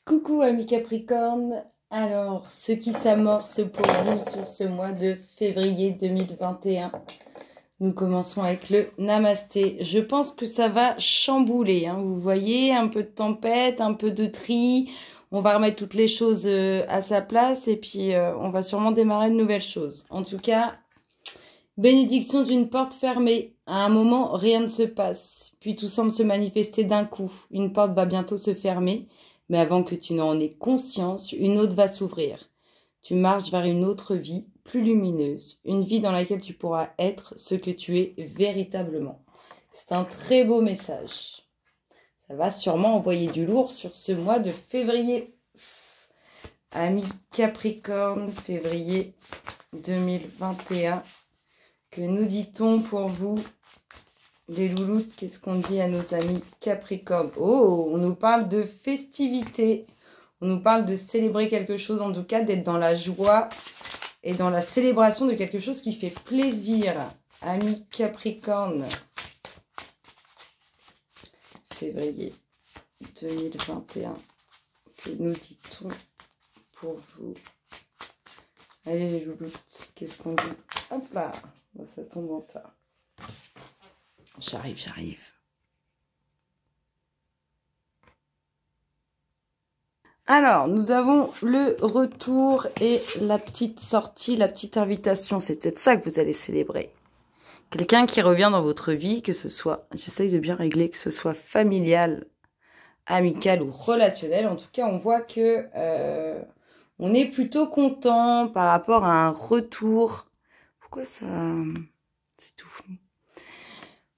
Coucou amis Capricorne, alors ce qui s'amorce pour vous sur ce mois de février 2021, nous commençons avec le Namasté. Je pense que ça va chambouler, hein. Vous voyez, un peu de tempête, un peu de tri, on va remettre toutes les choses à sa place et puis on va sûrement démarrer de nouvelles choses. En tout cas, bénédiction d'une porte fermée. À un moment, rien ne se passe, puis tout semble se manifester d'un coup. Une porte va bientôt se fermer. Mais avant que tu n'en aies conscience, une autre va s'ouvrir. Tu marches vers une autre vie, plus lumineuse. Une vie dans laquelle tu pourras être ce que tu es véritablement. C'est un très beau message. Ça va sûrement envoyer du lourd sur ce mois de février. Amis Capricorne, février 2021. Que nous dit-on pour vous ? Les louloutes, qu'est-ce qu'on dit à nos amis Capricorne? Oh, on nous parle de festivité. On nous parle de célébrer quelque chose, en tout cas d'être dans la joie et dans la célébration de quelque chose qui fait plaisir. Amis Capricorne. Février 2021. Que nous dit-on pour vous? Allez les louloutes, qu'est-ce qu'on dit? Hop là, ça tombe en tas. J'arrive. Alors, nous avons le retour et la petite sortie, la petite invitation. C'est peut-être ça que vous allez célébrer. Quelqu'un qui revient dans votre vie, que ce soit, j'essaye de bien régler, que ce soit familial, amical ou relationnel. En tout cas, on voit que on est plutôt content par rapport à un retour. Pourquoi ça... C'est tout flou.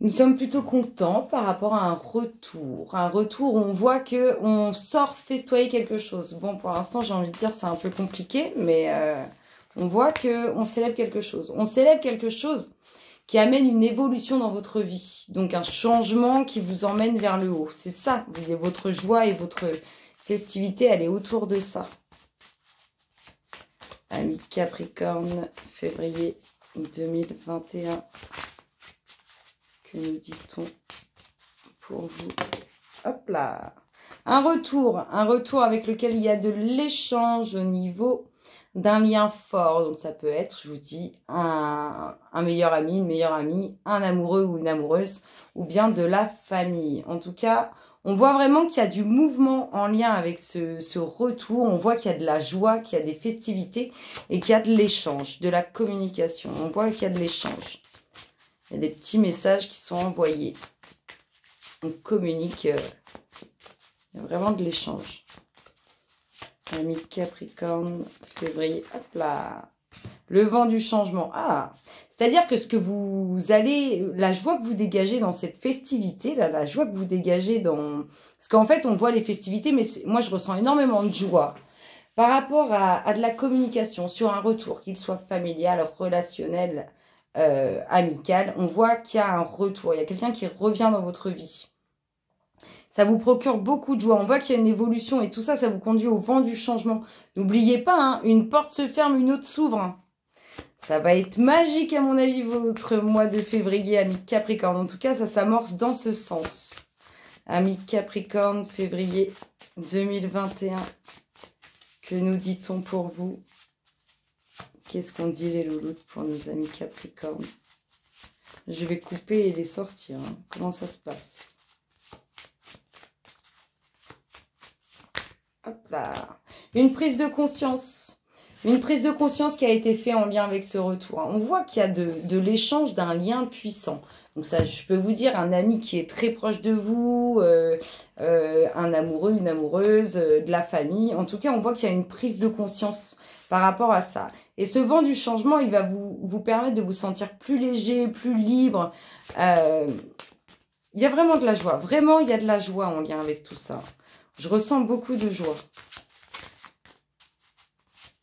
Nous sommes plutôt contents par rapport à un retour. Un retour où on voit qu'on sort festoyer quelque chose. Bon, pour l'instant, j'ai envie de dire c'est un peu compliqué, mais on voit qu'on célèbre quelque chose. On célèbre quelque chose qui amène une évolution dans votre vie. Donc, un changement qui vous emmène vers le haut. C'est ça, votre joie et votre festivité, elle est autour de ça. Amis Capricorne, février 2021. Que nous dit-on pour vous? Hop là. Un retour avec lequel il y a de l'échange au niveau d'un lien fort. Donc ça peut être, je vous dis, un meilleur ami, une meilleure amie, un amoureux ou une amoureuse, ou bien de la famille. En tout cas, on voit vraiment qu'il y a du mouvement en lien avec ce retour. On voit qu'il y a de la joie, qu'il y a des festivités et qu'il y a de l'échange, de la communication. On voit qu'il y a de l'échange. Il y a des petits messages qui sont envoyés. On communique. Il y a vraiment de l'échange. Ami Capricorne, février. Hop là. Le vent du changement. Ah, c'est-à-dire que ce que vous allez... La joie que vous dégagez dans cette festivité, là, la joie que vous dégagez dans... Parce qu'en fait, on voit les festivités, mais moi, je ressens énormément de joie par rapport à de la communication sur un retour, qu'il soit familial, relationnel, amical. On voit qu'il y a un retour, il y a quelqu'un qui revient dans votre vie. Ça vous procure beaucoup de joie. On voit qu'il y a une évolution et tout ça, ça vous conduit au vent du changement. N'oubliez pas, hein, une porte se ferme, une autre s'ouvre. Hein. Ça va être magique à mon avis, votre mois de février, amis Capricorne. En tout cas, ça s'amorce dans ce sens. Amis Capricorne, février 2021. Que nous dit-on pour vous? Qu'est-ce qu'on dit les louloutes pour nos amis Capricorne? Je vais couper et les sortir. Hein. Comment ça se passe? Hop là. Une prise de conscience. Une prise de conscience qui a été faite en lien avec ce retour. On voit qu'il y a de l'échange d'un lien puissant. Donc ça, je peux vous dire, un ami qui est très proche de vous, un amoureux, une amoureuse, de la famille. En tout cas, on voit qu'il y a une prise de conscience par rapport à ça. Et ce vent du changement, il va vous permettre de vous sentir plus léger, plus libre. Il y a vraiment de la joie. Vraiment, il y a de la joie en lien avec tout ça. Je ressens beaucoup de joie.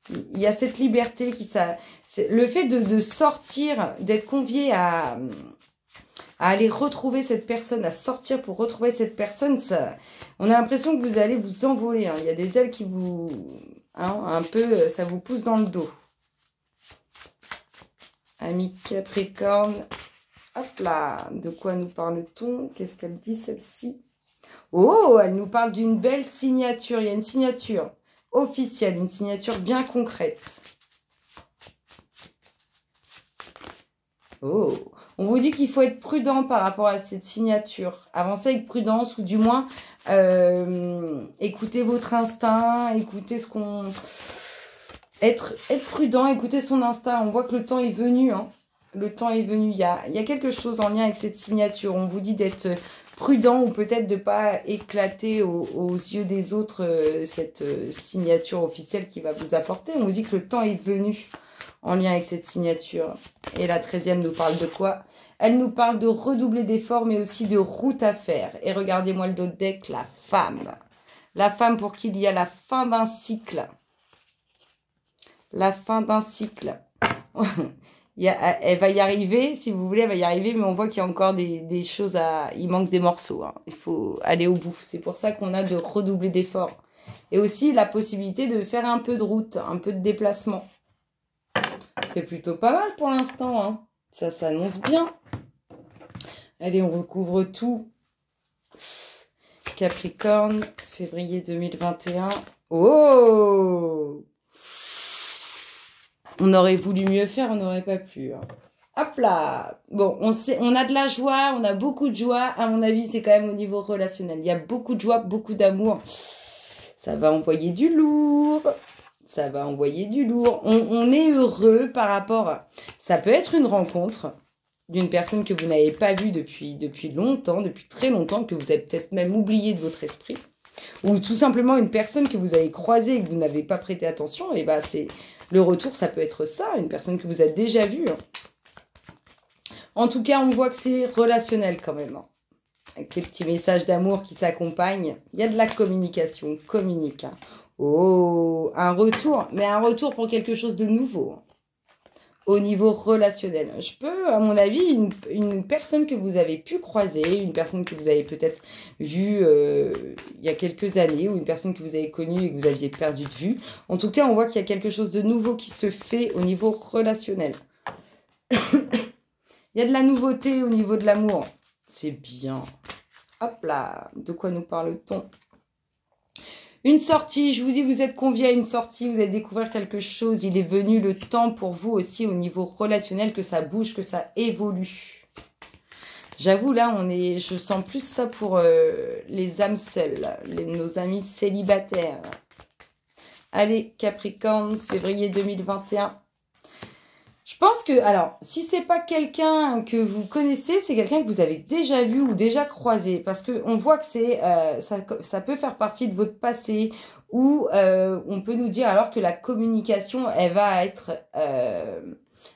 Il y a cette liberté qui... Le fait de sortir, d'être convié à aller retrouver cette personne, à sortir pour retrouver cette personne, ça, on a l'impression que vous allez vous envoler. Hein. Il y a des ailes qui vous... Hein, un peu, ça vous pousse dans le dos. Ami Capricorne. Hop là. De quoi nous parle-t-on? Qu'est-ce qu'elle dit celle-ci? Oh, elle nous parle d'une belle signature. Il y a une signature officielle, une signature bien concrète. Oh, on vous dit qu'il faut être prudent par rapport à cette signature. Avancez avec prudence ou du moins écoutez votre instinct, écoutez ce qu'on... Être prudent, écoutez son instinct. On voit que le temps est venu. Hein. Le temps est venu. Il y a quelque chose en lien avec cette signature. On vous dit d'être prudent ou peut-être de ne pas éclater aux yeux des autres cette signature officielle qui va vous apporter. On vous dit que le temps est venu en lien avec cette signature. Et la 13e nous parle de quoi? Elle nous parle de redoubler d'efforts, mais aussi de route à faire. Et regardez-moi le dos de deck, la femme. La femme pour qui il y a la fin d'un cycle. La fin d'un cycle. Elle va y arriver, si vous voulez, elle va y arriver, mais on voit qu'il y a encore des choses à... Il manque des morceaux, hein. Il faut aller au bout. C'est pour ça qu'on a de redoubler d'efforts. Et aussi la possibilité de faire un peu de route, un peu de déplacement. C'est plutôt pas mal pour l'instant, hein. Ça s'annonce bien. Allez, on recouvre tout. Capricorne, février 2021. Oh! On aurait voulu mieux faire, on n'aurait pas pu. Hein. Hop là! Bon, on a de la joie, on a beaucoup de joie. À mon avis, c'est quand même au niveau relationnel. Il y a beaucoup de joie, beaucoup d'amour. Ça va envoyer du lourd. Ça va envoyer du lourd. On est heureux par rapport à... Ça peut être une rencontre d'une personne que vous n'avez pas vue depuis longtemps, depuis très longtemps, que vous avez peut-être même oublié de votre esprit. Ou tout simplement une personne que vous avez croisée et que vous n'avez pas prêté attention. Et bah c'est... Le retour, ça peut être ça, une personne que vous avez déjà vue. Hein. En tout cas, on voit que c'est relationnel quand même. Hein. Avec les petits messages d'amour qui s'accompagnent. Il y a de la communication, on communique. Hein. Oh, un retour, mais un retour pour quelque chose de nouveau. Hein. Au niveau relationnel. Je peux, à mon avis, une personne que vous avez pu croiser, une personne que vous avez peut-être vue il y a quelques années, ou une personne que vous avez connue et que vous aviez perdu de vue. En tout cas, on voit qu'il y a quelque chose de nouveau qui se fait au niveau relationnel. Il y a de la nouveauté au niveau de l'amour. C'est bien. Hop là, de quoi nous parle-t-on? Une sortie, je vous dis, vous êtes convié à une sortie, vous allez découvrir quelque chose. Il est venu le temps pour vous aussi au niveau relationnel que ça bouge, que ça évolue. J'avoue, là, je sens plus ça pour les âmes seules, nos amis célibataires. Allez, Capricorne, février 2021. Je pense que, alors, si c'est pas quelqu'un que vous connaissez, c'est quelqu'un que vous avez déjà vu ou déjà croisé. Parce qu'on voit que ça peut faire partie de votre passé. Ou on peut nous dire alors que la communication, elle va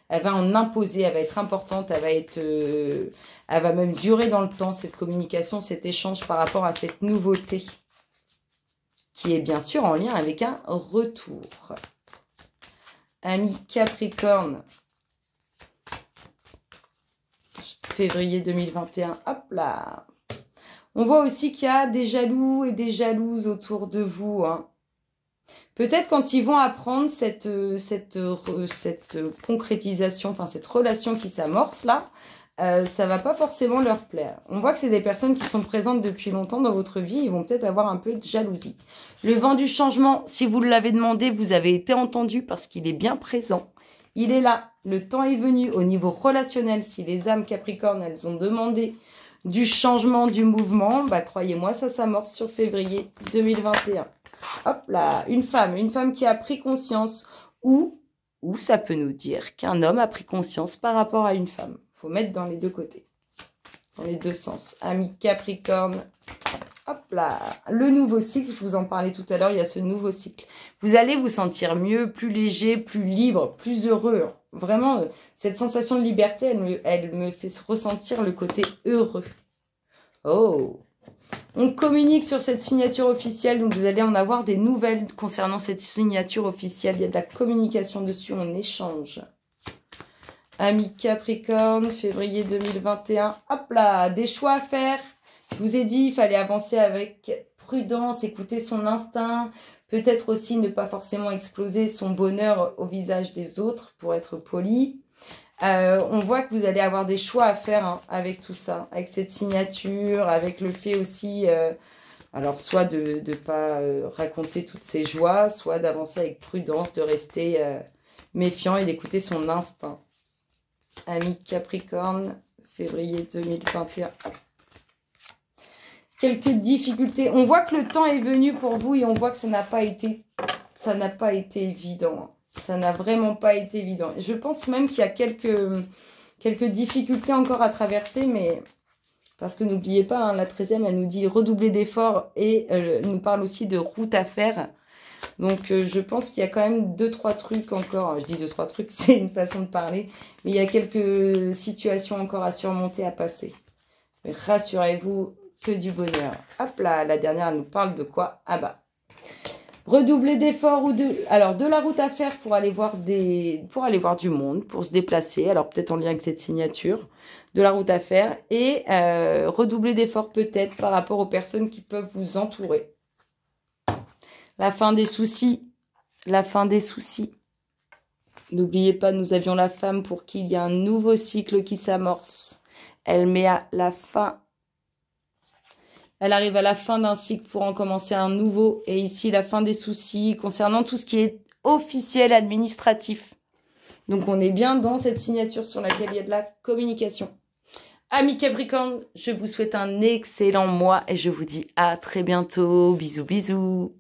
en imposer, elle va être importante, elle va même durer dans le temps, cette communication, cet échange par rapport à cette nouveauté. Qui est bien sûr en lien avec un retour. Ami Capricorne. Février 2021. Hop là. On voit aussi qu'il y a des jaloux et des jalouses autour de vous. Hein. Peut-être quand ils vont apprendre cette concrétisation, enfin cette relation qui s'amorce là, ça va pas forcément leur plaire. On voit que c'est des personnes qui sont présentes depuis longtemps dans votre vie. Ils vont peut-être avoir un peu de jalousie. Le vent du changement, si vous l'avez demandé, vous avez été entendu parce qu'il est bien présent. Il est là. Le temps est venu au niveau relationnel. Si les âmes Capricorne, elles ont demandé du changement, du mouvement, bah croyez-moi, ça s'amorce sur février 2021. Hop là, une femme qui a pris conscience ou ça peut nous dire qu'un homme a pris conscience par rapport à une femme. Il faut mettre dans les deux côtés, dans les deux sens. Ami Capricorne, hop là, le nouveau cycle, je vous en parlais tout à l'heure, il y a ce nouveau cycle. Vous allez vous sentir mieux, plus léger, plus libre, plus heureux. Vraiment, cette sensation de liberté, elle me fait ressentir le côté heureux. Oh! On communique sur cette signature officielle, donc vous allez en avoir des nouvelles concernant cette signature officielle. Il y a de la communication dessus, on échange. Ami Capricorne, février 2021. Hop là, des choix à faire. Je vous ai dit, il fallait avancer avec prudence, écouter son instinct. Peut-être aussi ne pas forcément exploser son bonheur au visage des autres pour être poli. On voit que vous allez avoir des choix à faire hein, avec tout ça, avec cette signature, avec le fait aussi Alors, soit de ne pas raconter toutes ses joies, soit d'avancer avec prudence, de rester méfiant et d'écouter son instinct. Ami Capricorne, février 2021. Quelques difficultés. On voit que le temps est venu pour vous et on voit que ça n'a pas été évident. Ça n'a vraiment pas été évident. Je pense même qu'il y a quelques difficultés encore à traverser, mais parce que n'oubliez pas, hein, la 13e, elle nous dit redoubler d'efforts et elle nous parle aussi de route à faire. Donc, je pense qu'il y a quand même 2-3 trucs encore. Je dis 2-3 trucs, c'est une façon de parler. Mais il y a quelques situations encore à surmonter, à passer. Mais rassurez-vous, que du bonheur. Hop là, la dernière, elle nous parle de quoi? Ah bah, redoubler d'efforts ou de... Alors, de la route à faire pour aller voir du monde, pour se déplacer. Alors, peut-être en lien avec cette signature. De la route à faire. Et redoubler d'efforts peut-être par rapport aux personnes qui peuvent vous entourer. La fin des soucis. La fin des soucis. N'oubliez pas, nous avions la femme pour qui il y a un nouveau cycle qui s'amorce. Elle met à la fin... Elle arrive à la fin d'un cycle pour en commencer un nouveau. Et ici, la fin des soucis concernant tout ce qui est officiel, administratif. Donc, on est bien dans cette signature sur laquelle il y a de la communication. Amis Capricorne, je vous souhaite un excellent mois et je vous dis à très bientôt. Bisous, bisous.